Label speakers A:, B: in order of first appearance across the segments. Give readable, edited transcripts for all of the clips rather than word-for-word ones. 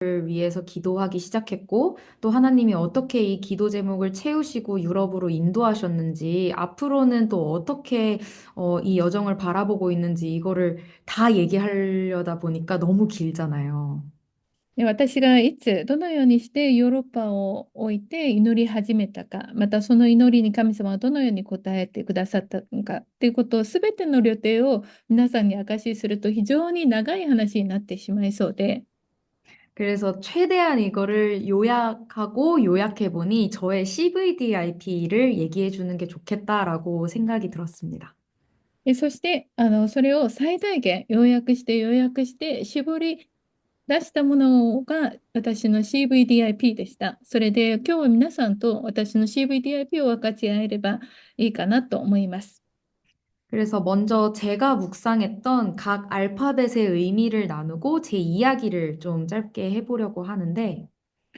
A: 를 위해서 기도하기 시작했고, 또 하나님이 어떻게 이 기도 제목을 채우시고 유럽으로 인도하셨는지, 앞으로는 또 어떻게 이 여정을 바라보고 있는지, 이거를 다 얘기하려다 보니까 너무 길잖아요.
B: で、私がいつ、どのようにしてヨーロッパを置いて祈り始めたか、またその祈りに神様はどのように応えてくださったのかということを、すべての旅程を皆さんに証しすると非常に長い話になってしまいそうで、
A: 그래서 최대한 이거를 요약하고 요약해보니 저의 CVDIP를 얘기해 주는 게 좋겠다라고 생각이 들었습니다.
B: そしてそれを最大限要約して絞り出したものが私の CVDIP でした。それで今日は皆さんと私の CVDIP を分かち合えればいいかなと思います。
A: 그래서 먼저 제가 묵상했던 각 알파벳의 의미를 나누고 제 이야기를 좀 짧게 해보려고 하는데,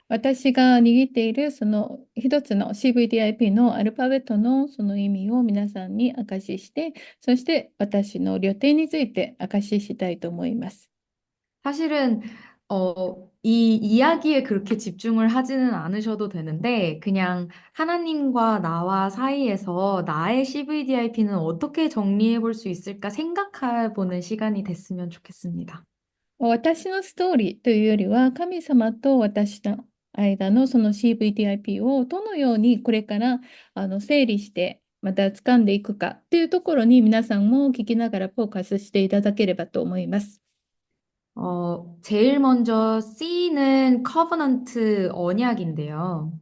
B: 私が握っているその一つの CVDIP のアルファベットのその意味を皆さんに証しして、そして私の旅程について証ししたいと思います。
A: 사실은 이 이야기에 그렇게 집중을 하지는 않으셔도 되는데 그냥 하나님과 나와 사이에서 나의 CVDIP는 어떻게 정리해 볼 수 있을까 생각해 보는 시간이 됐으면 좋겠습니다.
B: 私のストーリーというよりは、神様と私の間のその CVDIP をどのようにこれから整理して、また掴んでいくかというところに皆さんも聞きながらフォーカスしていただければと思います。
A: 제일 먼저 C는 커버넌트 언약인데요.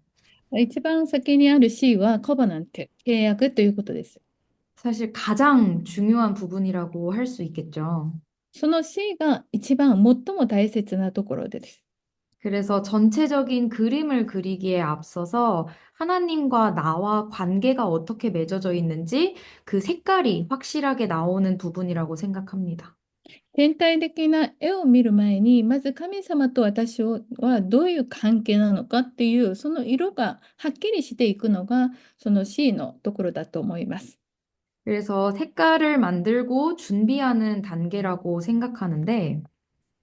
B: 一番先にある C はコバナント、契約ということです。
A: 사실 가장 중요한 부분이라고 할 수 있겠죠.
B: その C が一番最も大切なところです。
A: 그래서 전체적인 그림을 그리기에 앞서서 하나님과 나와 관계가 어떻게 맺어져 있는지 그 색깔이 확실하게 나오는 부분이라고 생각합니다.
B: 全体的な絵を見る前に、まず神様と私はどういう関係なのかっていう、その色がはっきりしていくのが、その C のところだと思います。
A: 그래서 색깔을 만들고 준비하는 단계라고 생각하는데,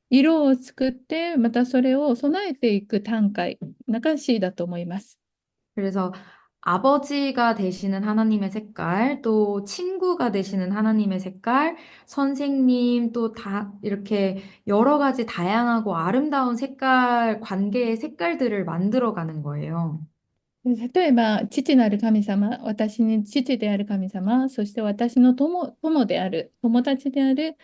B: 色を作って、またそれを備えていく段階が C だと思います。
A: 그래서 아버지가 되시는 하나님의 색깔, 또 친구가 되시는 하나님의 색깔, 선생님, 또 다 이렇게 여러 가지 다양하고 아름다운 색깔, 관계의 색깔들을 만들어가는 거예요.
B: 例えば、父なる神様、私に父である神様、そして私の友である、友達である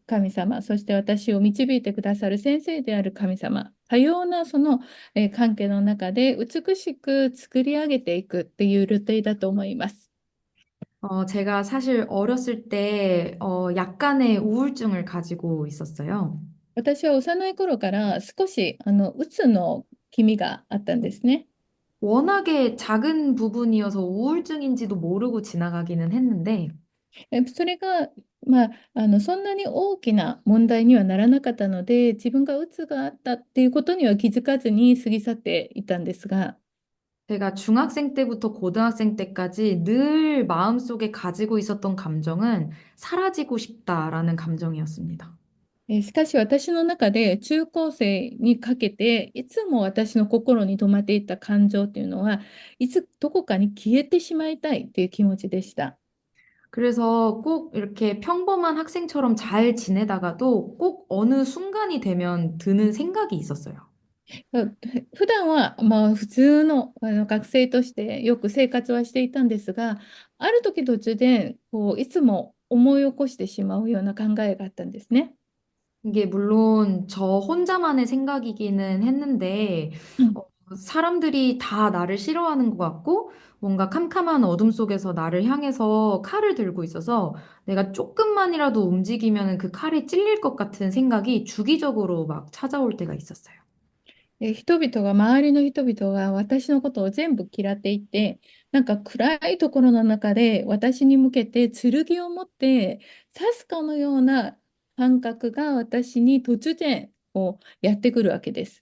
B: 神様、そして私を導いてくださる先生である神様、多様なその関係の中で美しく作り上げていくっていうルーティンだと思います。
A: 제가 사실 어렸을 때, 약간의 우울증을 가지고 있었어요.
B: 私は幼い頃から少しうつの気味があったんですね。
A: 워낙에 작은 부분이어서 우울증인지도 모르고 지나가기는 했는데,
B: それが、そんなに大きな問題にはならなかったので、自分がうつがあったっていうことには気づかずに過ぎ去っていたんですが、
A: 제가 중학생 때부터 고등학생 때까지 늘 마음속에 가지고 있었던 감정은 사라지고 싶다라는 감정이었습니다.
B: しかし私の中で中高生にかけて、いつも私の心に留まっていた感情っていうのは、いつどこかに消えてしまいたいっていう気持ちでした。
A: 그래서 꼭 이렇게 평범한 학생처럼 잘 지내다가도 꼭 어느 순간이 되면 드는 생각이 있었어요.
B: 普段は普通の、学生としてよく生活はしていたんですが、ある時突然いつも思い起こしてしまうような考えがあったんですね。
A: 이게 물론 저 혼자만의 생각이기는 했는데, 어, 사람들이 다 나를 싫어하는 것 같고, 뭔가 캄캄한 어둠 속에서 나를 향해서 칼을 들고 있어서 내가 조금만이라도 움직이면 그 칼이 찔릴 것 같은 생각이 주기적으로 막 찾아올 때가 있었어요.
B: 周りの人々が私のことを全部嫌っていて、なんか暗いところの中で私に向けて剣を持って刺すかのような感覚が私に突然やってくるわけです。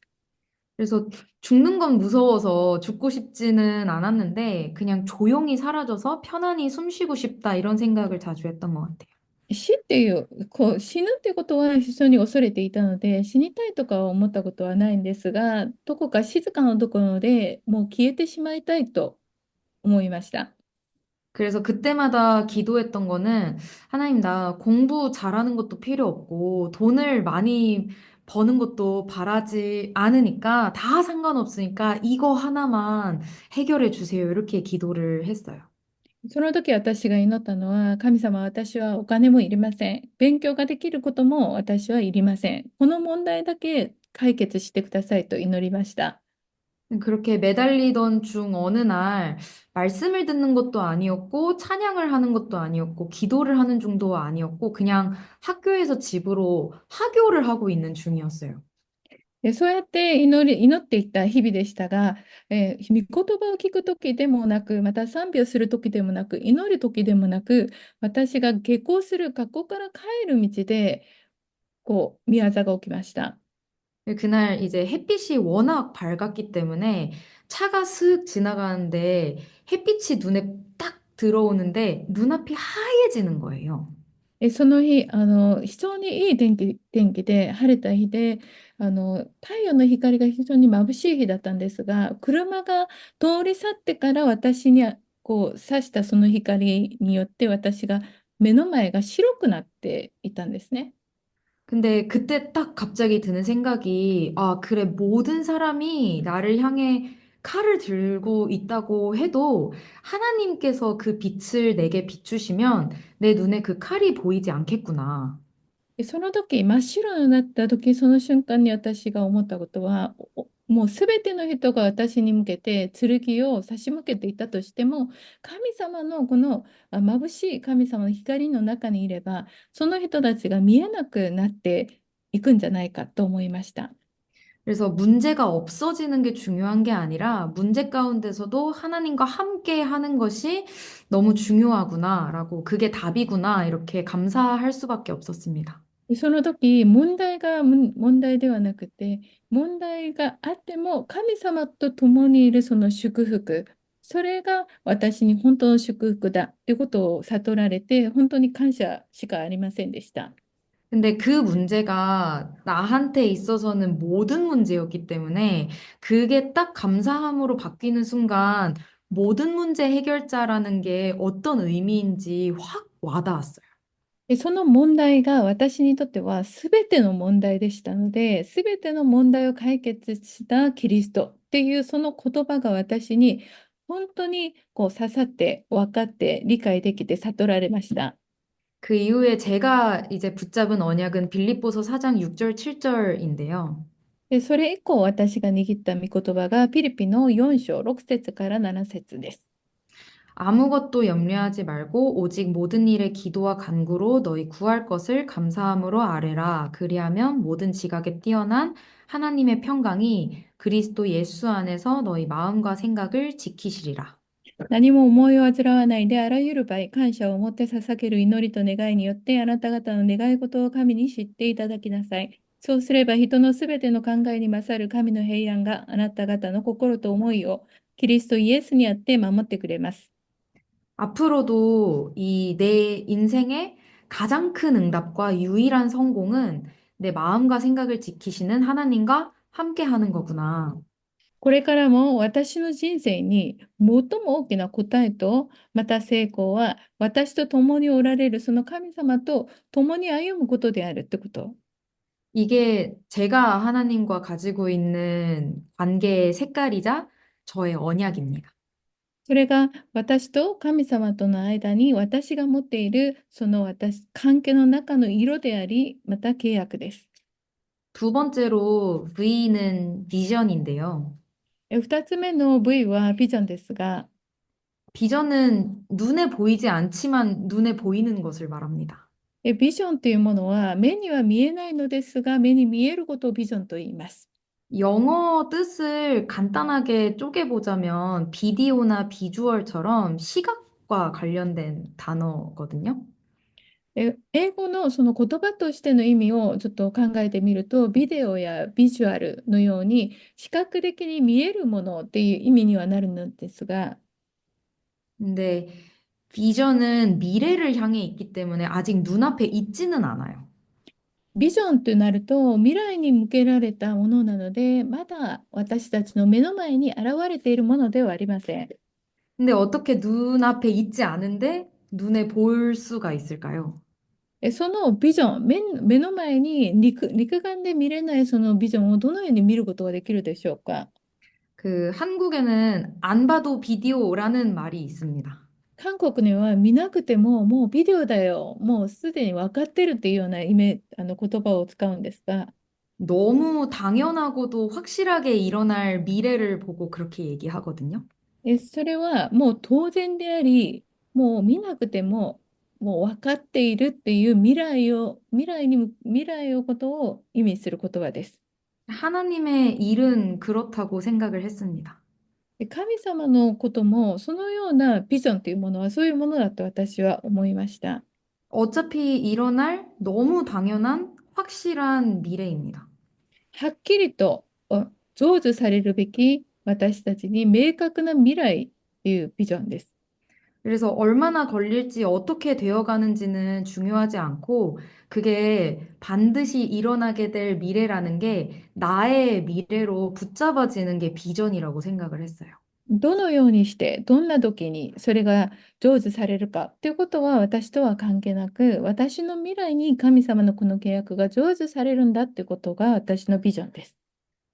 A: 그래서 죽는 건 무서워서 죽고 싶지는 않았는데, 그냥 조용히 사라져서 편안히 숨 쉬고 싶다 이런 생각을 자주 했던 것 같아요.
B: 死っていう、死ぬってことは非常に恐れていたので、死にたいとかは思ったことはないんですが、どこか静かなところでもう消えてしまいたいと思いました。
A: 그래서 그때마다 기도했던 거는 하나님 나 공부 잘하는 것도 필요 없고 돈을 많이 버는 것도 바라지 않으니까 다 상관없으니까 이거 하나만 해결해 주세요. 이렇게 기도를 했어요.
B: その時私が祈ったのは、神様、私はお金もいりません。勉強ができることも私はいりません。この問題だけ解決してくださいと祈りました。
A: 그렇게 매달리던 중 어느 날 말씀을 듣는 것도 아니었고 찬양을 하는 것도 아니었고 기도를 하는 중도 아니었고 그냥 학교에서 집으로 하교를 하고 있는 중이었어요.
B: そうやって祈っていった日々でしたが、御言葉を聞く時でもなく、また賛美をする時でもなく、祈る時でもなく、私が下校する学校から帰る道で、宮業が起きました。
A: 그날 이제 햇빛이 워낙 밝았기 때문에 차가 슥 지나가는데 햇빛이 눈에 딱 들어오는데 눈앞이 하얘지는 거예요.
B: その日、非常にいい天気で、晴れた日で、太陽の光が非常に眩しい日だったんですが、車が通り去ってから私に差したその光によって私が目の前が白くなっていたんですね。
A: 근데 그때 딱 갑자기 드는 생각이, 아, 그래, 모든 사람이 나를 향해 칼을 들고 있다고 해도 하나님께서 그 빛을 내게 비추시면 내 눈에 그 칼이 보이지 않겠구나.
B: でその時、真っ白になった時、その瞬間に私が思ったことは、もうすべての人が私に向けて剣を差し向けていたとしても、神様のこの眩しい神様の光の中にいれば、その人たちが見えなくなっていくんじゃないかと思いました。
A: 그래서 문제가 없어지는 게 중요한 게 아니라 문제 가운데서도 하나님과 함께 하는 것이 너무 중요하구나라고 그게 답이구나 이렇게 감사할 수밖에 없었습니다.
B: でその時、問題ではなくて、問題があっても神様と共にいるその祝福、それが私に本当の祝福だということを悟られて、本当に感謝しかありませんでした。
A: 근데 그 문제가 나한테 있어서는 모든 문제였기 때문에 그게 딱 감사함으로 바뀌는 순간 모든 문제 해결자라는 게 어떤 의미인지 확 와닿았어요.
B: でその問題が私にとっては全ての問題でしたので、全ての問題を解決したキリストっていうその言葉が私に本当に刺さって分かって理解できて悟られました。
A: 그 이후에 제가 이제 붙잡은 언약은 빌립보서 4장 6절 7절인데요.
B: で、それ以降、私が握った御言葉がピリピの4章6節から7節です。
A: 아무것도 염려하지 말고 오직 모든 일에 기도와 간구로 너희 구할 것을 감사함으로 아뢰라. 그리하면 모든 지각에 뛰어난 하나님의 평강이 그리스도 예수 안에서 너희 마음과 생각을 지키시리라.
B: 何も思いを煩わないで、あらゆる場合、感謝を持って捧げる祈りと願いによって、あなた方の願い事を神に知っていただきなさい。そうすれば、人のすべての考えに勝る神の平安があなた方の心と思いをキリストイエスにあって守ってくれます。
A: 앞으로도 이 내 인생의 가장 큰 응답과 유일한 성공은 내 마음과 생각을 지키시는 하나님과 함께 하는 거구나.
B: これからも私の人生に最も大きな答えと、また成功は私と共におられるその神様と共に歩むことであるってこと。
A: 이게 제가 하나님과 가지고 있는 관계의 색깔이자 저의 언약입니다.
B: それが私と神様との間に私が持っているその関係の中の色であり、また契約です。
A: 두 번째로 V는 비전인데요.
B: 2つ目の V はビジョンですが、
A: 비전은 눈에 보이지 않지만 눈에 보이는 것을 말합니다.
B: ビジョンというものは目には見えないのですが、目に見えることをビジョンと言います。
A: 영어 뜻을 간단하게 쪼개보자면 비디오나 비주얼처럼 시각과 관련된 단어거든요.
B: 英語のその言葉としての意味をちょっと考えてみると、ビデオやビジュアルのように視覚的に見えるものっていう意味にはなるのですが、
A: 근데 비전은 미래를 향해 있기 때문에 아직 눈앞에 있지는 않아요.
B: ビジョンとなると未来に向けられたものなので、まだ私たちの目の前に現れているものではありません。
A: 근데 어떻게 눈앞에 있지 않은데 눈에 볼 수가 있을까요?
B: そのビジョン、目の前に肉眼で見れないそのビジョンをどのように見ることができるでしょうか。
A: 그 한국에는 안 봐도 비디오라는 말이 있습니다.
B: 韓国には見なくてももうビデオだよ、もうすでに分かってるっていうような言葉を使うんですが、
A: 너무 당연하고도 확실하게 일어날 미래를 보고 그렇게 얘기하거든요.
B: それはもう当然であり、もう見なくてももう分かっているっていう未来をことを意味する言葉です。
A: 하나님의 일은 그렇다고 생각을 했습니다.
B: 神様のこともそのようなビジョンというものはそういうものだと私は思いました。
A: 어차피 일어날 너무 당연한 확실한 미래입니다.
B: はっきりと成就されるべき私たちに明確な未来というビジョンです。
A: 그래서 얼마나 걸릴지 어떻게 되어가는지는 중요하지 않고 그게 반드시 일어나게 될 미래라는 게 나의 미래로 붙잡아지는 게 비전이라고 생각을 했어요.
B: どのようにして、どんな時にそれが成就されるかということは私とは関係なく、私の未来に神様のこの契約が成就されるんだということが私のビジョンです。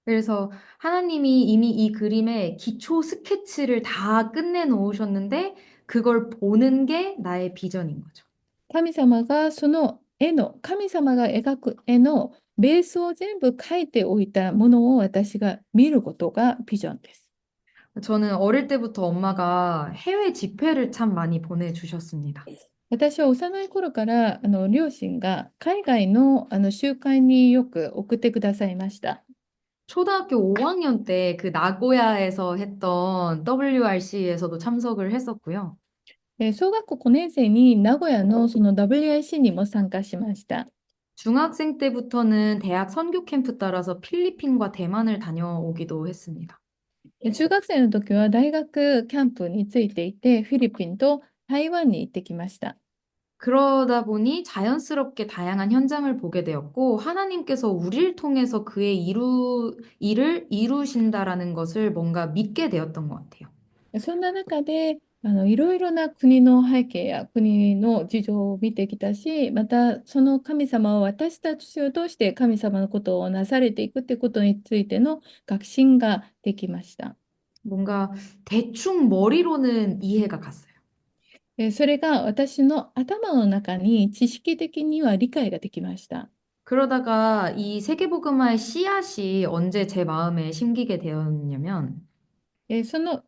A: 그래서 하나님이 이미 이 그림의 기초 스케치를 다 끝내 놓으셨는데 그걸 보는 게 나의 비전인 거죠.
B: 神様がその神様が描く絵のベースを全部描いておいたものを私が見ることがビジョンです。
A: 저는 어릴 때부터 엄마가 해외 집회를 참 많이 보내주셨습니다.
B: 私は幼い頃から両親が海外の集会によく送ってくださいました。
A: 초등학교 5학년 때 그 나고야에서 했던 WRC에서도 참석을 했었고요.
B: 小学校5年生に名古屋のその WIC にも参加しました。
A: 중학생 때부터는 대학 선교 캠프 따라서 필리핀과 대만을 다녀오기도 했습니다.
B: 中学生の時は大学キャンプについていて、フィリピンと台湾に行ってきました。
A: 그러다 보니 자연스럽게 다양한 현장을 보게 되었고, 하나님께서 우리를 통해서 그의 일을 이루신다라는 것을 뭔가 믿게 되었던 것 같아요.
B: そんな中でいろいろな国の背景や国の事情を見てきたし、またその神様を私たちを通して神様のことをなされていくということについての確信ができました。
A: 뭔가 대충 머리로는 이해가 갔어요.
B: それが私の頭の中に知識的には理解ができました。
A: 그러다가 이 세계복음화의 씨앗이 언제 제 마음에 심기게 되었냐면,
B: その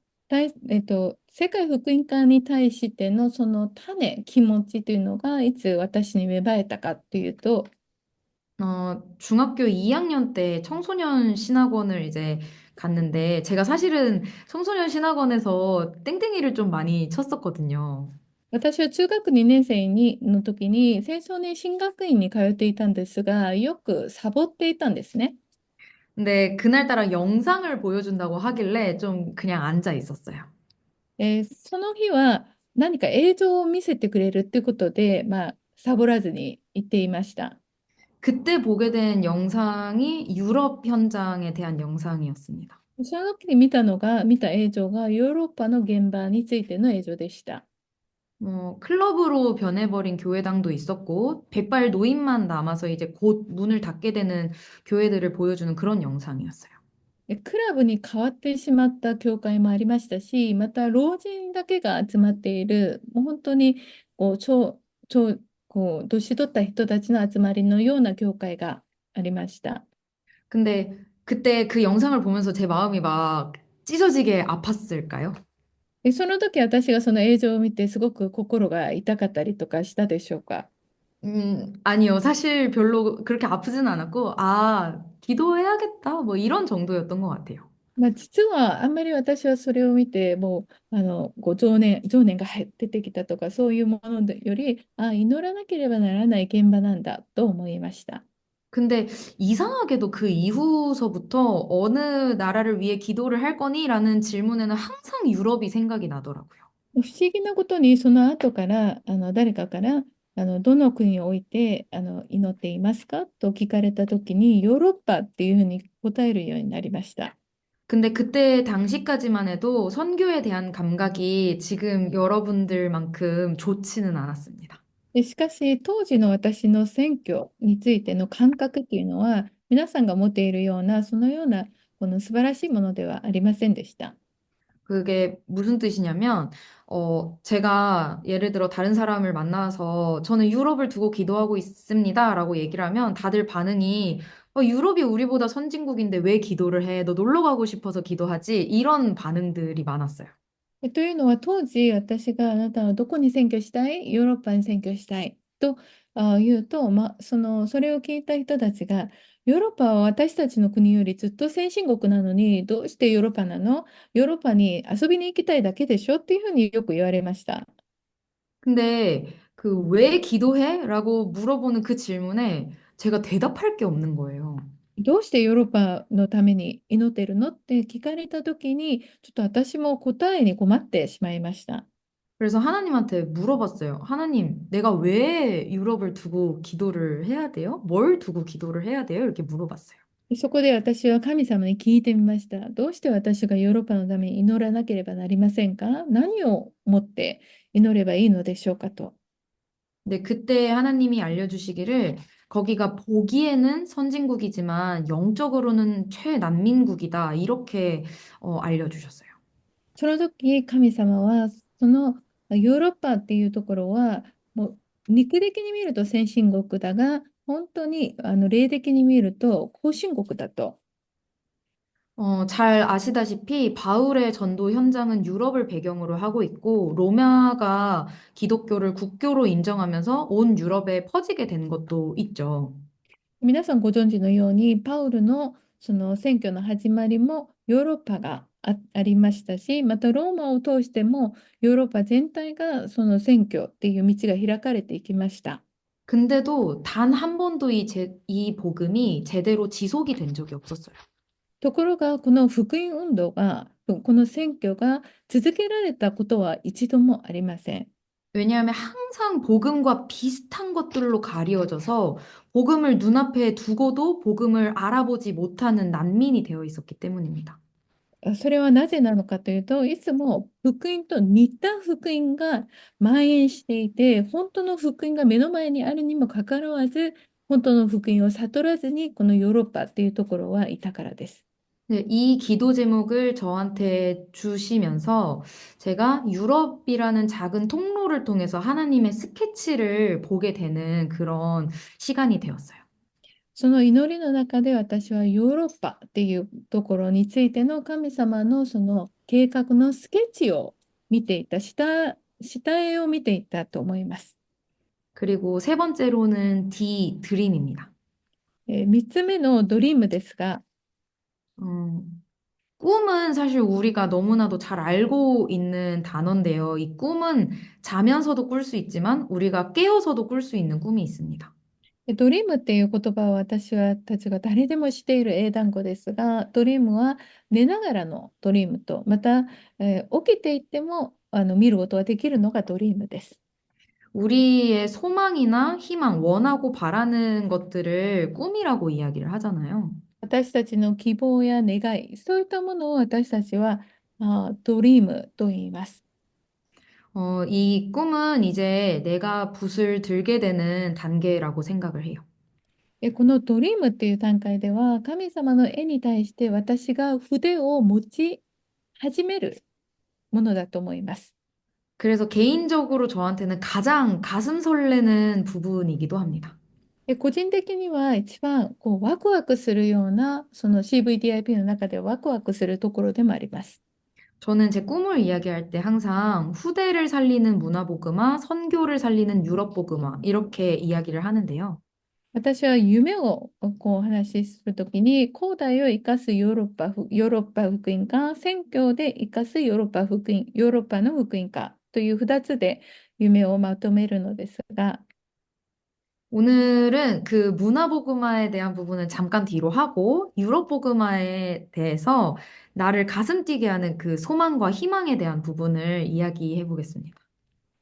B: 世界福音化に対してのその気持ちというのがいつ私に芽生えたかというと、
A: 중학교 2학년 때 청소년 신학원을 이제 갔는데, 제가 사실은 청소년 신학원에서 땡땡이를 좀 많이 쳤었거든요.
B: 私は中学2年生の時に青少年進学院に通っていたんですが、よくサボっていたんですね。
A: 근데 그날따라 영상을 보여준다고 하길래 좀 그냥 앉아 있었어요.
B: その日は何か映像を見せてくれるということで、サボらずに行っていました。
A: 그때 보게 된 영상이 유럽 현장에 대한 영상이었습니다.
B: その時に見た映像がヨーロッパの現場についての映像でした。
A: 클럽으로 변해버린 교회당도 있었고, 백발 노인만 남아서 이제 곧 문을 닫게 되는 교회들을 보여주는 그런 영상이었어요.
B: クラブに変わってしまった教会もありましたし、また老人だけが集まっている、もう本当にこう年取った人たちの集まりのような教会がありました。
A: 근데 그때 그 영상을 보면서 제 마음이 막 찢어지게 아팠을까요?
B: その時私がその映像を見てすごく心が痛かったりとかしたでしょうか。
A: 아니요. 사실 별로 그렇게 아프진 않았고, 아, 기도해야겠다. 뭐 이런 정도였던 것 같아요.
B: 実はあんまり私はそれを見てもう情念が出てきたとかそういうものより、祈らなければならない現場なんだと思いました。
A: 근데 이상하게도 그 이후서부터 어느 나라를 위해 기도를 할 거니? 라는 질문에는 항상 유럽이 생각이 나더라고요.
B: 不思議なことに、その後から、誰かから、どの国を置いて、祈っていますかと聞かれたときに、ヨーロッパっていうふうに答えるようになりました。
A: 근데 그때 당시까지만 해도 선교에 대한 감각이 지금 여러분들만큼 좋지는 않았습니다.
B: で、しかし、当時の私の選挙についての感覚っていうのは、皆さんが持っているような、そのような、この素晴らしいものではありませんでした。
A: 그게 무슨 뜻이냐면, 제가 예를 들어 다른 사람을 만나서 저는 유럽을 두고 기도하고 있습니다라고 얘기를 하면 다들 반응이 유럽이 우리보다 선진국인데 왜 기도를 해? 너 놀러 가고 싶어서 기도하지? 이런 반응들이 많았어요.
B: というのは、当時、私があなたはどこに選挙したい、ヨーロッパに選挙したいと言うと、それを聞いた人たちが、ヨーロッパは私たちの国よりずっと先進国なのに、どうしてヨーロッパなの？ヨーロッパに遊びに行きたいだけでしょっていうふうによく言われました。
A: 근데 그 왜 기도해? 라고 물어보는 그 질문에 제가 대답할 게 없는 거예요.
B: どうしてヨーロッパのために祈ってるのって聞かれたときに、ちょっと私も答えに困ってしまいました。
A: 그래서 하나님한테 물어봤어요. 하나님, 내가 왜 유럽을 두고 기도를 해야 돼요? 뭘 두고 기도를 해야 돼요? 이렇게 물어봤어요.
B: そこで私は神様に聞いてみました。どうして私がヨーロッパのために祈らなければなりませんか？何をもって祈ればいいのでしょうかと。
A: 근데 그때 하나님이 알려주시기를 거기가 보기에는 선진국이지만 영적으로는 최난민국이다. 이렇게 알려주셨어요.
B: その時、神様は、そのヨーロッパっていうところは、もう肉的に見ると先進国だが、本当に霊的に見ると後進国だと。
A: 잘 아시다시피 바울의 전도 현장은 유럽을 배경으로 하고 있고 로마가 기독교를 국교로 인정하면서 온 유럽에 퍼지게 된 것도 있죠.
B: 皆さんご存知のように、パウルのその選挙の始まりもヨーロッパがありましたし、またローマを通してもヨーロッパ全体がその選挙っていう道が開かれていきました。
A: 근데도 단 한 번도 이 복음이 제대로 지속이 된 적이 없었어요.
B: ところが、この福音運動が、この選挙が続けられたことは一度もありません。
A: 왜냐하면 항상 복음과 비슷한 것들로 가리워져서 복음을 눈앞에 두고도 복음을 알아보지 못하는 난민이 되어 있었기 때문입니다.
B: それはなぜなのかというと、いつも福音と似た福音が蔓延していて、本当の福音が目の前にあるにもかかわらず、本当の福音を悟らずに、このヨーロッパっていうところはいたからです。
A: 네, 이 기도 제목을 저한테 주시면서 제가 유럽이라는 작은 통로를 통해서 하나님의 스케치를 보게 되는 그런 시간이 되었어요.
B: その祈りの中で私はヨーロッパっていうところについての神様のその計画のスケッチを見ていた、下絵を見ていたと思います。
A: 그리고 세 번째로는 드림입니다.
B: 3つ目のドリームですが、
A: 꿈은 사실 우리가 너무나도 잘 알고 있는 단어인데요. 이 꿈은 자면서도 꿀 수 있지만 우리가 깨어서도 꿀 수 있는 꿈이 있습니다.
B: ドリームっていう言葉は私はたちが誰でも知っている英単語ですが、ドリームは寝ながらのドリームと、また、起きていても見ることができるのがドリームです。
A: 우리의 소망이나 희망, 원하고 바라는 것들을 꿈이라고 이야기를 하잖아요.
B: 私たちの希望や願い、そういったものを私たちはドリームと言います。
A: 이 꿈은 이제 내가 붓을 들게 되는 단계라고 생각을 해요.
B: このドリームっていう段階では、神様の絵に対して私が筆を持ち始めるものだと思います。
A: 그래서 개인적으로 저한테는 가장 가슴 설레는 부분이기도 합니다.
B: 個人的には一番ワクワクするような、その CVDIP の中でワクワクするところでもあります。
A: 저는 제 꿈을 이야기할 때 항상 후대를 살리는 문화복음화, 선교를 살리는 유럽복음화 이렇게 이야기를 하는데요.
B: 私は夢をお話しするときに、古代を生かすヨーロッパ福音化、宣教で生かすヨーロッパ福音、ヨーロッパの福音化という2つで夢をまとめるのですが、
A: 오늘은 그 문화보그마에 대한 부분은 잠깐 뒤로 하고 유럽보그마에 대해서 나를 가슴 뛰게 하는 그 소망과 희망에 대한 부분을 이야기해 보겠습니다.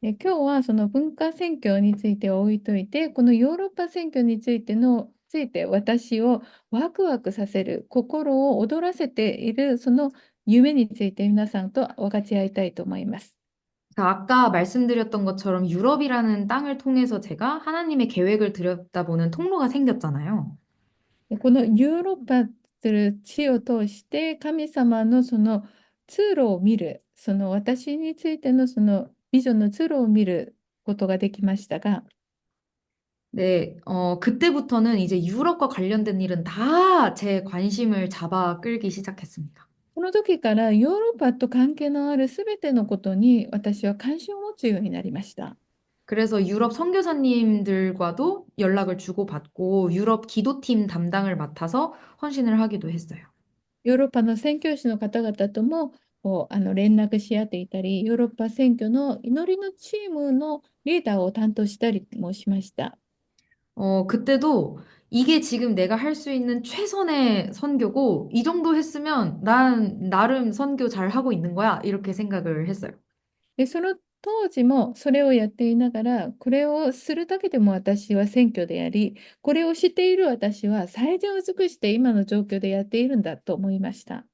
B: 今日はその文化選挙について置いといて、このヨーロッパ選挙について私をワクワクさせる、心を躍らせているその夢について皆さんと分かち合いたいと思います。
A: 자, 아까 말씀드렸던 것처럼 유럽이라는 땅을 통해서 제가 하나님의 계획을 들여다보는 통로가 생겼잖아요.
B: でこのヨーロッパという地を通して神様のその通路を見る、その私についてのそのビジョンの通路を見ることができましたが、
A: 네, 그때부터는 이제 유럽과 관련된 일은 다 제 관심을 잡아 끌기 시작했습니다.
B: この時からヨーロッパと関係のあるすべてのことに私は関心を持つようになりました。
A: 그래서 유럽 선교사님들과도 연락을 주고받고 유럽 기도팀 담당을 맡아서 헌신을 하기도 했어요.
B: ヨーロッパの宣教師の方々とも連絡し合っていたり、ヨーロッパ選挙の祈りのチームのリーダーを担当したりもしました。
A: 그때도 이게 지금 내가 할 수 있는 최선의 선교고 이 정도 했으면 난 나름 선교 잘 하고 있는 거야. 이렇게 생각을 했어요.
B: で、その当時もそれをやっていながら、これをするだけでも私は選挙であり、これをしている私は最善を尽くして今の状況でやっているんだと思いました。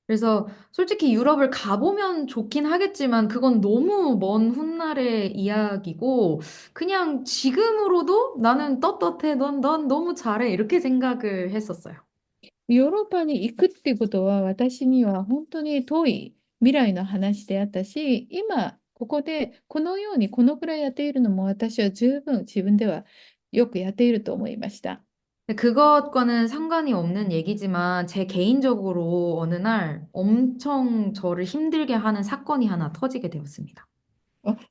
A: 그래서 솔직히 유럽을 가보면 좋긴 하겠지만 그건 너무 먼 훗날의 이야기고 그냥 지금으로도 나는 떳떳해. 넌 너무 잘해. 이렇게 생각을 했었어요.
B: ヨーロッパに行くっていうことは私には本当に遠い未来の話であったし、今ここでこのようにこのくらいやっているのも私は十分自分ではよくやっていると思いました。
A: 근데 그것과는 상관이 없는 얘기지만 제 개인적으로 어느 날 엄청 저를 힘들게 하는 사건이 하나 터지게 되었습니다.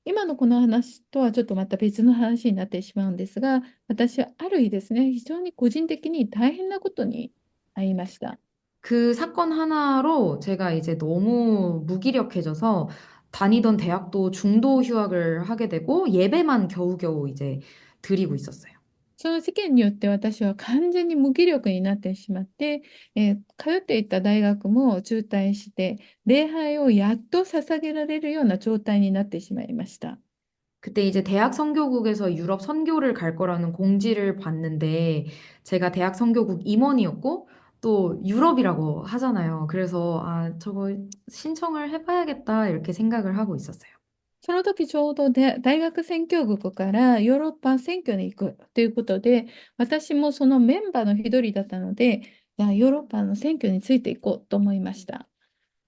B: 今のこの話とはちょっとまた別の話になってしまうんですが、私はある日ですね、非常に個人的に大変なことに遭いました。
A: 그 사건 하나로 제가 이제 너무 무기력해져서 다니던 대학도 중도 휴학을 하게 되고 예배만 겨우겨우 이제 드리고 있었어요.
B: その事件によって私は完全に無気力になってしまって、通っていた大学も中退して、礼拝をやっと捧げられるような状態になってしまいました。
A: 그때 이제 대학 선교국에서 유럽 선교를 갈 거라는 공지를 봤는데 제가 대학 선교국 임원이었고 또 유럽이라고 하잖아요. 그래서 아, 저거 신청을 해봐야겠다 이렇게 생각을 하고 있었어요.
B: その時ちょうどで大学宣教国からヨーロッパ選挙に行くということで、私もそのメンバーの一人だったので、じゃあヨーロッパの選挙についていこうと思いました。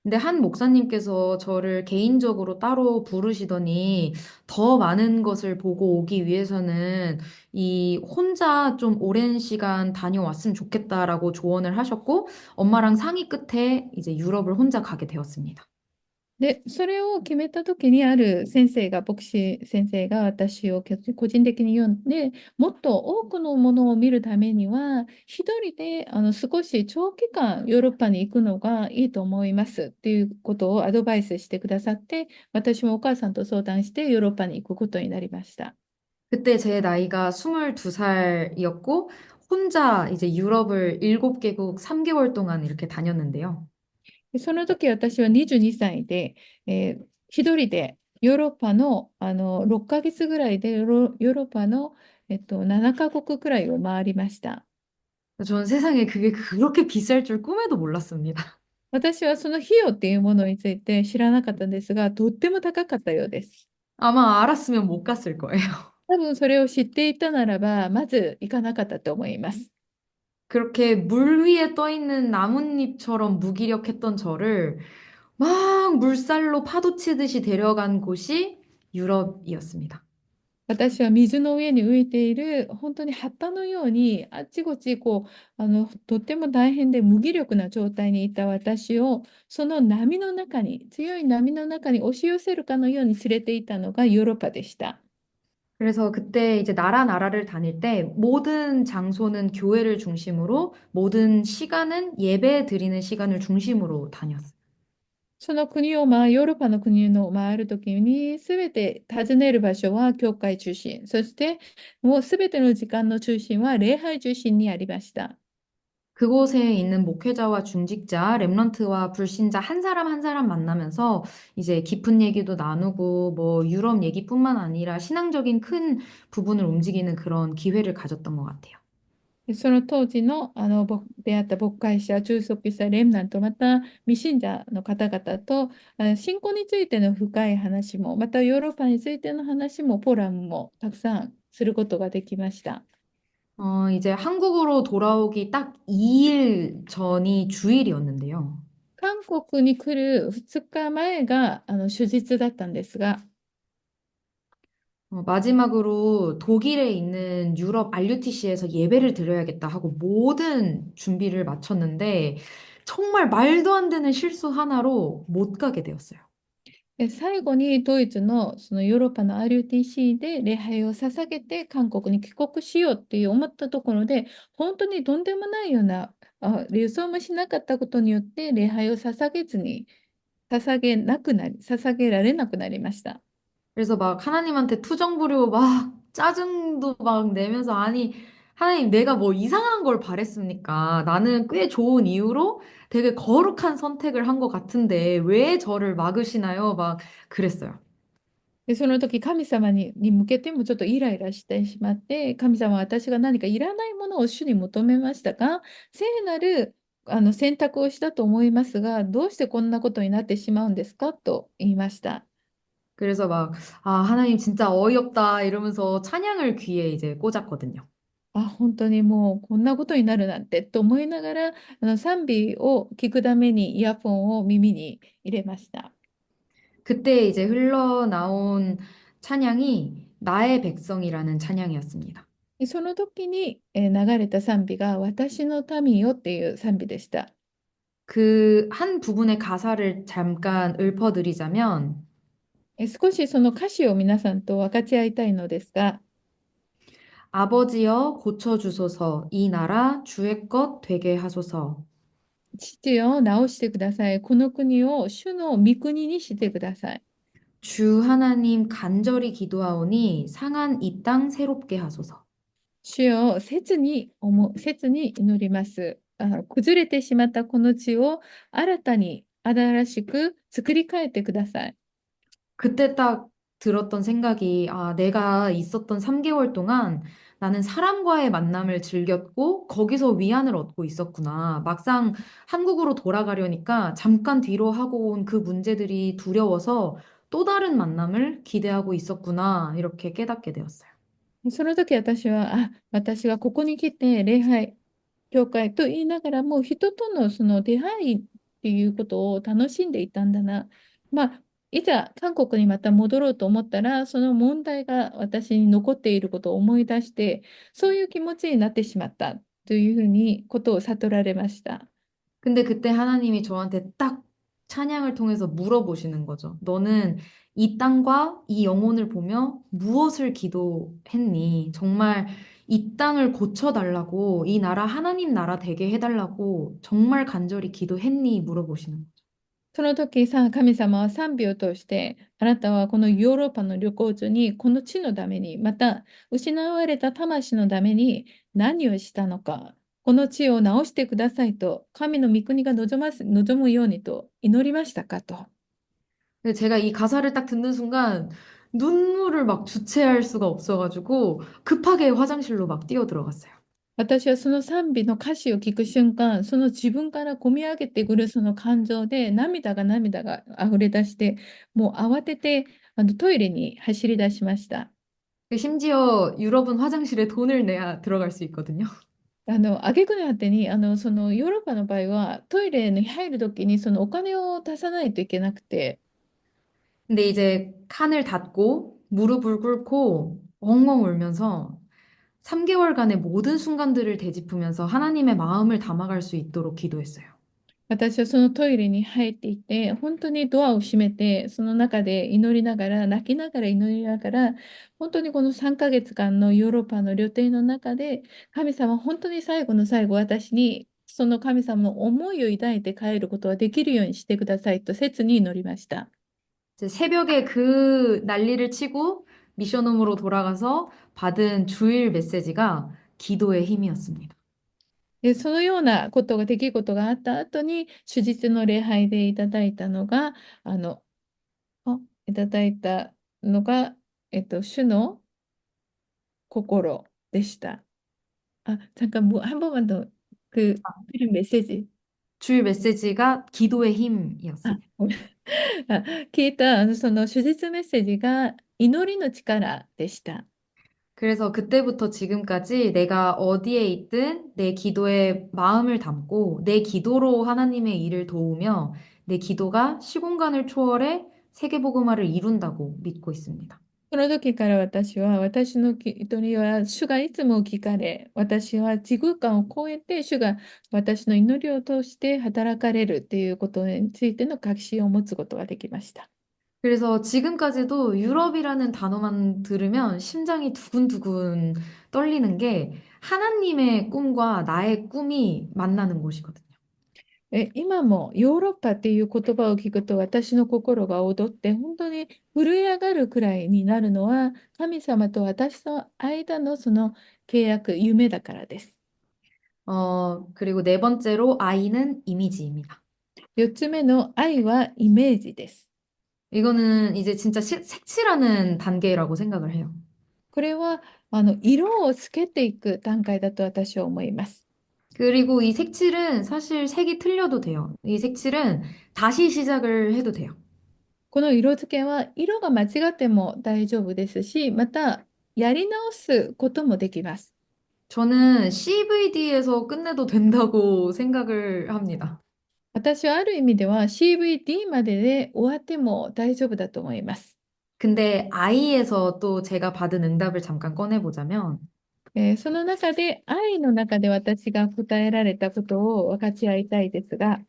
A: 근데 한 목사님께서 저를 개인적으로 따로 부르시더니 더 많은 것을 보고 오기 위해서는 이 혼자 좀 오랜 시간 다녀왔으면 좋겠다라고 조언을 하셨고 엄마랑 상의 끝에 이제 유럽을 혼자 가게 되었습니다.
B: で、それを決めた時にある先生が、牧師先生が私を個人的に読んで、もっと多くのものを見るためには、一人で少し長期間ヨーロッパに行くのがいいと思いますっていうことをアドバイスしてくださって、私もお母さんと相談してヨーロッパに行くことになりました。
A: 그때 제 나이가 22살이었고 혼자 이제 유럽을 7개국 3개월 동안 이렇게 다녔는데요.
B: でその時私は22歳で、一人でヨーロッパの、6ヶ月ぐらいでヨーロッパの、7カ国くらいを回りました。
A: 저는 세상에 그게 그렇게 비쌀 줄 꿈에도 몰랐습니다.
B: 私はその費用っていうものについて知らなかったんですが、とっても高かったようです。
A: 아마 알았으면 못 갔을 거예요.
B: 多分それを知っていたならば、まず行かなかったと思います。
A: 그렇게 물 위에 떠 있는 나뭇잎처럼 무기력했던 저를 막 물살로 파도 치듯이 데려간 곳이 유럽이었습니다.
B: 私は水の上に浮いている、本当に葉っぱのように、あっちこっちとっても大変で無気力な状態にいた私を、その波の中に、強い波の中に押し寄せるかのように連れていたのがヨーロッパでした。
A: 그래서 그때 이제 나라를 다닐 때 모든 장소는 교회를 중심으로 모든 시간은 예배 드리는 시간을 중심으로 다녔어요.
B: その国をヨーロッパの国を回るときに、すべて訪ねる場所は教会中心、そしてもうすべての時間の中心は礼拝中心にありました。
A: 그곳에 있는 목회자와 중직자, 렘넌트와 불신자 한 사람 한 사람 만나면서 이제 깊은 얘기도 나누고 뭐 유럽 얘기뿐만 아니라 신앙적인 큰 부분을 움직이는 그런 기회를 가졌던 것 같아요.
B: でその当時の、出会った牧会者、充足したレムナント、また未信者の方々と、信仰についての深い話も、またヨーロッパについての話も、ポーランドもたくさんすることができました。
A: 이제 한국으로 돌아오기 딱 2일 전이 주일이었는데요.
B: 韓国に来る2日前が祝日だったんですが、
A: 마지막으로 독일에 있는 유럽 RUTC에서 예배를 드려야겠다 하고 모든 준비를 마쳤는데 정말 말도 안 되는 실수 하나로 못 가게 되었어요.
B: 最後にドイツのそのヨーロッパの RUTC で礼拝を捧げて韓国に帰国しようっていう思ったところで、本当にとんでもないような予想もしなかったことによって礼拝を捧げられなくなりました。
A: 그래서 막 하나님한테 투정 부리고 막 짜증도 막 내면서 아니 하나님 내가 뭐 이상한 걸 바랬습니까? 나는 꽤 좋은 이유로 되게 거룩한 선택을 한 것 같은데 왜 저를 막으시나요? 막 그랬어요.
B: で、その時神様に向けてもちょっとイライラしてしまって、神様は私が何かいらないものを主に求めましたが、聖なる選択をしたと思いますが、どうしてこんなことになってしまうんですかと言いました。
A: 그래서 막 아 하나님 진짜 어이없다 이러면서 찬양을 귀에 이제 꽂았거든요.
B: 本当にもうこんなことになるなんてと思いながら、賛美を聞くためにイヤフォンを耳に入れました。
A: 그때 이제 흘러나온 찬양이 나의 백성이라는 찬양이었습니다.
B: でその時に流れた賛美が私の民よっていう賛美でした。
A: 그 한 부분의 가사를 잠깐 읊어드리자면,
B: 少しその歌詞を皆さんと分かち合いたいのですが、
A: 아버지여 고쳐주소서, 이 나라 주의 것 되게 하소서.
B: 父を直してください。この国を主の御国にしてください。
A: 주 하나님 간절히 기도하오니 상한 이 땅 새롭게 하소서.
B: 主を切に祈ります。崩れてしまったこの地を新たに新しく作り変えてください。
A: 그때 딱 들었던 생각이, 아, 내가 있었던 3개월 동안 나는 사람과의 만남을 즐겼고, 거기서 위안을 얻고 있었구나. 막상 한국으로 돌아가려니까 잠깐 뒤로 하고 온 그 문제들이 두려워서 또 다른 만남을 기대하고 있었구나. 이렇게 깨닫게 되었어요.
B: その時私は、私はここに来て礼拝、教会と言いながらも人とのその出会いっていうことを楽しんでいたんだな。まあ、いざ韓国にまた戻ろうと思ったら、その問題が私に残っていることを思い出して、そういう気持ちになってしまったというふうにことを悟られました。
A: 근데 그때 하나님이 저한테 딱 찬양을 통해서 물어보시는 거죠. 너는 이 땅과 이 영혼을 보며 무엇을 기도했니? 정말 이 땅을 고쳐달라고, 이 나라 하나님 나라 되게 해달라고 정말 간절히 기도했니? 물어보시는 거죠.
B: その時さ、神様は賛美を通して、あなたはこのヨーロッパの旅行中に、この地のために、また失われた魂のために何をしたのか、この地を直してくださいと、神の御国が望むようにと祈りましたかと。
A: 근데 제가 이 가사를 딱 듣는 순간 눈물을 막 주체할 수가 없어가지고 급하게 화장실로 막 뛰어 들어갔어요.
B: 私はその賛美の歌詞を聞く瞬間、その自分から込み上げてくるその感情で涙が溢れ出して、もう慌ててトイレに走り出しました。
A: 심지어 유럽은 화장실에 돈을 내야 들어갈 수 있거든요.
B: 挙句の果てにそのヨーロッパの場合はトイレに入るときにそのお金を出さないといけなくて、
A: 근데 이제 칸을 닫고 무릎을 꿇고 엉엉 울면서 3개월간의 모든 순간들을 되짚으면서 하나님의 마음을 담아갈 수 있도록 기도했어요.
B: 私はそのトイレに入っていて、本当にドアを閉めて、その中で祈りながら、泣きながら祈りながら、本当にこの3ヶ月間のヨーロッパの旅程の中で、神様、本当に最後の最後、私にその神様の思いを抱いて帰ることができるようにしてくださいと切に祈りました。
A: 이제 새벽에 그 난리를 치고 미션홈으로 돌아가서 받은 주일 메시지가 기도의 힘이었습니다.
B: で、そのようなことが、出来事があった後に、主日の礼拝でいただいたのが、あの、あいただいたのが、主の心でした。잠깐, 한 번만 더, 드린 메시지.
A: 주일 메시지가 기도의
B: あ、
A: 힘이었습니다.
B: ごめん聞いた、その手術メッセージが祈りの力でした。
A: 그래서 그때부터 지금까지 내가 어디에 있든 내 기도에 마음을 담고 내 기도로 하나님의 일을 도우며 내 기도가 시공간을 초월해 세계복음화를 이룬다고 믿고 있습니다.
B: その時から私は、私の祈りは、主がいつも聞かれ、私は時空間を超えて、主が私の祈りを通して働かれるということについての確信を持つことができました。
A: 그래서 지금까지도 유럽이라는 단어만 들으면 심장이 두근두근 떨리는 게 하나님의 꿈과 나의 꿈이 만나는 곳이거든요.
B: 今もヨーロッパっていう言葉を聞くと私の心が躍って本当に震え上がるくらいになるのは神様と私の間のその契約、夢だからです。
A: 그리고 네 번째로 I는 이미지입니다.
B: 4つ目の愛はイメージです。
A: 이거는 이제 진짜 색칠하는 단계라고 생각을 해요.
B: これは色をつけていく段階だと私は思います。
A: 그리고 이 색칠은 사실 색이 틀려도 돼요. 이 색칠은 다시 시작을 해도 돼요.
B: この色付けは色が間違っても大丈夫ですし、またやり直すこともできます。
A: 저는 CVD에서 끝내도 된다고 생각을 합니다.
B: 私はある意味では CVD までで終わっても大丈夫だと思います。
A: 근데 I에서 또 제가 받은 응답을 잠깐 꺼내보자면,
B: その中で、愛の中で私が答えられたことを分かち合いたいですが、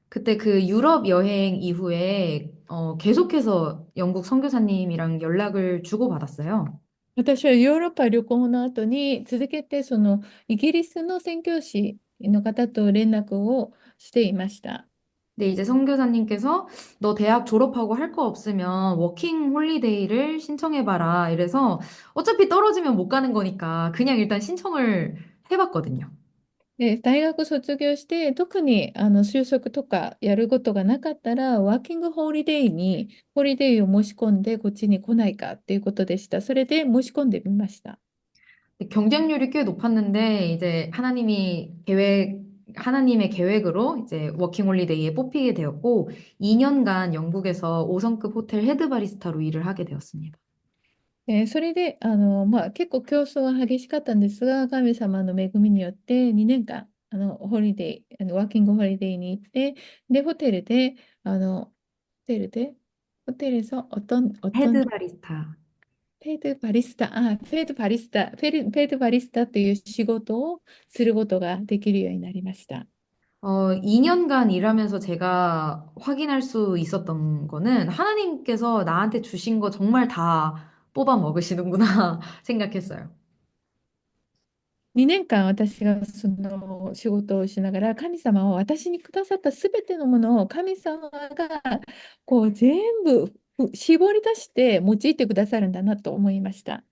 A: 그때 그 유럽 여행 이후에 계속해서 영국 선교사님이랑 연락을 주고받았어요.
B: 私はヨーロッパ旅行の後に続けてそのイギリスの宣教師の方と連絡をしていました。
A: 근데 이제 선교사님께서 너 대학 졸업하고 할 거 없으면 워킹 홀리데이를 신청해봐라. 이래서 어차피 떨어지면 못 가는 거니까 그냥 일단 신청을 해봤거든요.
B: で、大学卒業して特に就職とかやることがなかったらワーキングホリデーにホリデーを申し込んでこっちに来ないかっていうことでした。それで申し込んでみました。
A: 경쟁률이 꽤 높았는데 이제 하나님의 계획으로 이제 워킹 홀리데이에 뽑히게 되었고 2년간 영국에서 5성급 호텔 헤드 바리스타로 일을 하게 되었습니다.
B: それで結構競争は激しかったんですが、神様の恵みによって2年間ホリデー、ワーキングホリデーに行って、で、あの、ホテルで、호텔에서 어떤
A: 헤드 바리스타.
B: ペイドバリスタという仕事をすることができるようになりました。
A: 2년간 일하면서 제가 확인할 수 있었던 거는 하나님께서 나한테 주신 거 정말 다 뽑아 먹으시는구나 생각했어요.
B: 2年間私がその仕事をしながら神様は私にくださったすべてのものを神様がこう全部絞り出して用いてくださるんだなと思いました。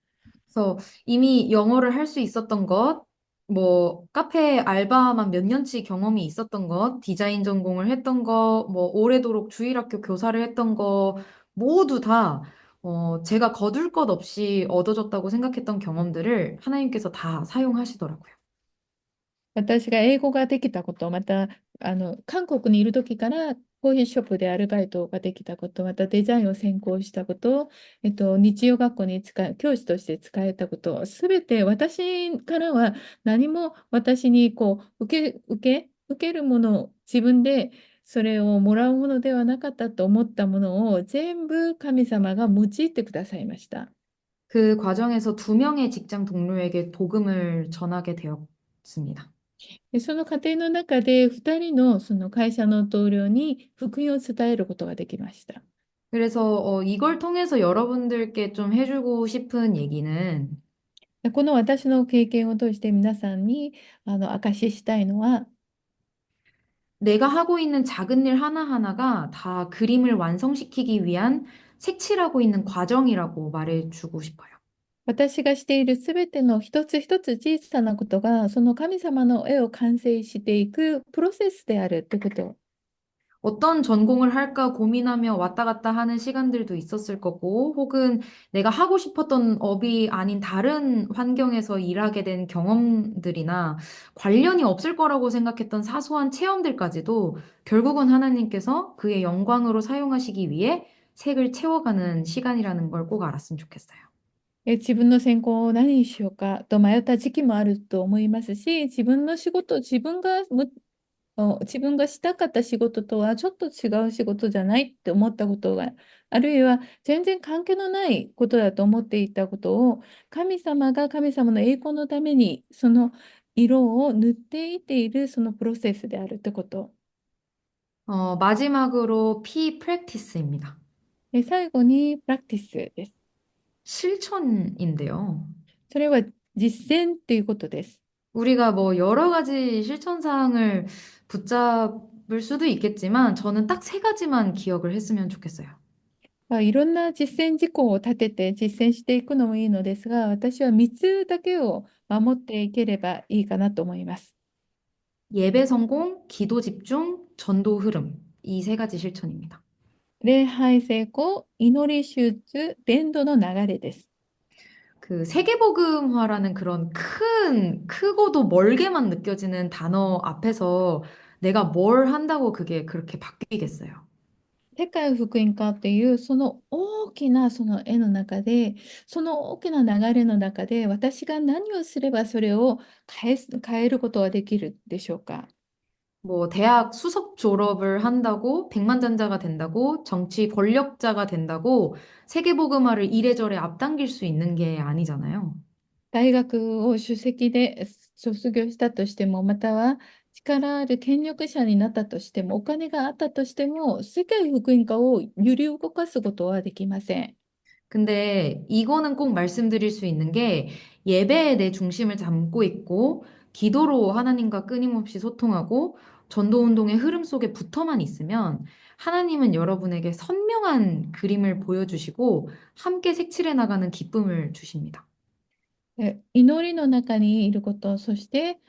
A: 그래서 이미 영어를 할 수 있었던 것, 뭐 카페 알바만 몇 년치 경험이 있었던 것, 디자인 전공을 했던 거, 뭐 오래도록 주일학교 교사를 했던 거 모두 다 제가 거둘 것 없이 얻어졌다고 생각했던 경험들을 하나님께서 다 사용하시더라고요.
B: 私が英語ができたこと、また韓国にいる時からコーヒーショップでアルバイトができたこと、またデザインを専攻したこと、日曜学校に教師として使えたこと、すべて私からは何も私にこう受けるものを自分でそれをもらうものではなかったと思ったものを全部神様が用いてくださいました。
A: 그 과정에서 2명의 직장 동료에게 복음을 전하게 되었습니다.
B: で、その過程の中で2人のその会社の同僚に福音を伝えることができました。
A: 그래서 이걸 통해서 여러분들께 좀 해주고 싶은 얘기는
B: でこの私の経験を通して皆さんに証ししたいのは、
A: 내가 하고 있는 작은 일 하나하나가 다 그림을 완성시키기 위한 색칠하고 있는 과정이라고 말해주고 싶어요.
B: 私がしているすべての一つ一つ小さなことが、その神様の絵を完成していくプロセスであるってこと。
A: 어떤 전공을 할까 고민하며 왔다 갔다 하는 시간들도 있었을 거고, 혹은 내가 하고 싶었던 업이 아닌 다른 환경에서 일하게 된 경험들이나 관련이 없을 거라고 생각했던 사소한 체험들까지도 결국은 하나님께서 그의 영광으로 사용하시기 위해 색을 채워가는 시간이라는 걸 꼭 알았으면 좋겠어요.
B: 自分の専攻を何にしようかと迷った時期もあると思いますし、自分の仕事、自分がしたかった仕事とはちょっと違う仕事じゃないって思ったことが、あるいは全然関係のないことだと思っていたことを、神様が神様の栄光のためにその色を塗っていっているそのプロセスであるってこと。
A: 마지막으로 P practice입니다.
B: 最後にプラクティスです。
A: 실천인데요.
B: それは実践っていうことです。
A: 우리가 뭐 여러 가지 실천 사항을 붙잡을 수도 있겠지만 저는 딱 세 가지만 기억을 했으면 좋겠어요.
B: いろんな実践事項を立てて実践していくのもいいのですが、私は3つだけを守っていければいいかなと思います。
A: 예배 성공, 기도 집중, 전도 흐름. 이 세 가지 실천입니다.
B: 礼拝成功、祈り集中、伝道の流れです。
A: 그 세계복음화라는 그런 크고도 멀게만 느껴지는 단어 앞에서 내가 뭘 한다고 그게 그렇게 바뀌겠어요.
B: 世界福音化っていうその大きなその絵の中で、その大きな流れの中で、私が何をすればそれを変えることはできるでしょうか。
A: 뭐 대학 수석 졸업을 한다고 백만장자가 된다고 정치 권력자가 된다고 세계복음화를 이래저래 앞당길 수 있는 게 아니잖아요.
B: 大学を首席で卒業したとしても、または力ある権力者になったとしても、お金があったとしても、世界福音化を揺り動かすことはできません。
A: 근데 이거는 꼭 말씀드릴 수 있는 게 예배에 내 중심을 잡고 있고 기도로 하나님과 끊임없이 소통하고 전도운동의 흐름 속에 붙어만 있으면 하나님은 여러분에게 선명한 그림을 보여주시고 함께 색칠해 나가는 기쁨을 주십니다.
B: 祈りの中にいること、そして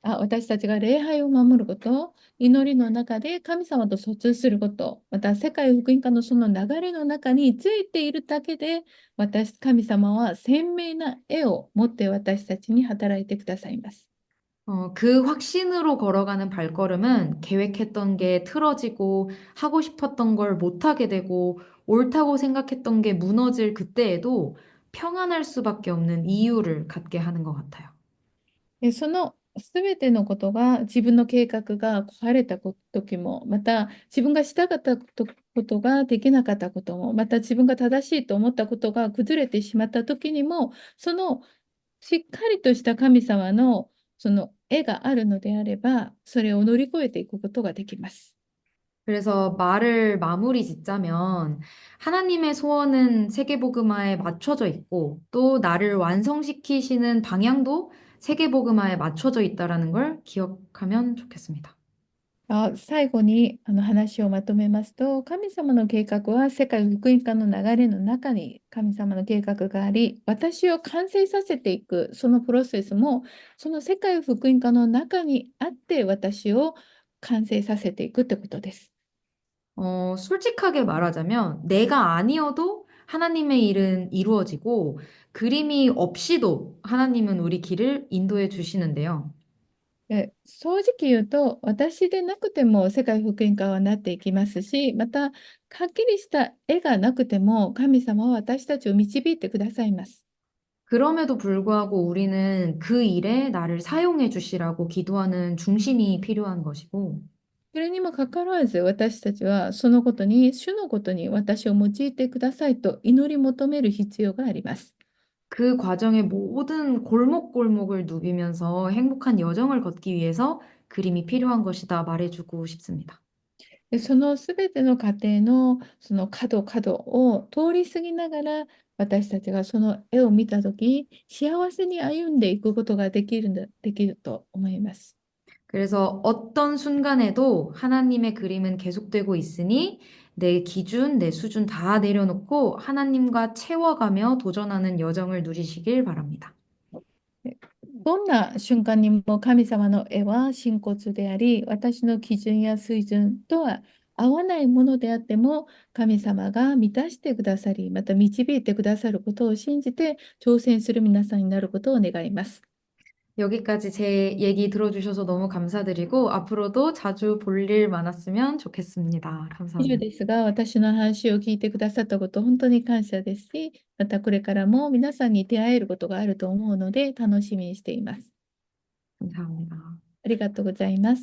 B: 私たちが礼拝を守ること、祈りの中で神様と疎通すること、また世界福音化のその流れの中についているだけで、神様は鮮明な絵を持って私たちに働いてくださいます。
A: 그 확신으로 걸어가는 발걸음은 계획했던 게 틀어지고 하고 싶었던 걸 못하게 되고 옳다고 생각했던 게 무너질 그때에도 평안할 수밖에 없는 이유를 갖게 하는 것 같아요.
B: そのすべてのことが自分の計画が壊れた時も、また自分がしたかったことができなかったことも、また自分が正しいと思ったことが崩れてしまった時にも、そのしっかりとした神様のその絵があるのであれば、それを乗り越えていくことができます。
A: 그래서 말을 마무리 짓자면 하나님의 소원은 세계복음화에 맞춰져 있고 또 나를 완성시키시는 방향도 세계복음화에 맞춰져 있다라는 걸 기억하면 좋겠습니다.
B: 最後に話をまとめますと、神様の計画は世界福音化の流れの中に神様の計画があり、私を完成させていくそのプロセスも、その世界福音化の中にあって私を完成させていくってことです。
A: 솔직하게 말하자면 내가 아니어도 하나님의 일은 이루어지고 그림이 없이도 하나님은 우리 길을 인도해 주시는데요.
B: 正直言うと、私でなくても世界福音化はなっていきますし、またはっきりした絵がなくても神様は私たちを導いてくださいます。
A: 그럼에도 불구하고 우리는 그 일에 나를 사용해 주시라고 기도하는 중심이 필요한 것이고,
B: それにもかかわらず、私たちはそのことに、主のことに私を用いてくださいと祈り求める必要があります。
A: 그 과정의 모든 골목골목을 누비면서 행복한 여정을 걷기 위해서 그림이 필요한 것이다 말해주고 싶습니다.
B: でそのすべての過程のその角角を通り過ぎながら、私たちがその絵を見たとき、幸せに歩んでいくことができると思います。
A: 그래서 어떤 순간에도 하나님의 그림은 계속되고 있으니 내 기준, 내 수준 다 내려놓고 하나님과 채워가며 도전하는 여정을 누리시길 바랍니다.
B: どんな瞬間にも神様の絵は真骨であり、私の基準や水準とは合わないものであっても、神様が満たしてくださり、また導いてくださることを信じて挑戦する皆さんになることを願います。
A: 여기까지 제 얘기 들어주셔서 너무 감사드리고 앞으로도 자주 볼 일 많았으면 좋겠습니다.
B: 以上
A: 감사합니다.
B: ですが、私の話を聞いてくださったこと、本当に感謝ですし、またこれからも皆さんに出会えることがあると思うので、楽しみにしています。
A: 감사합니다.
B: ありがとうございます。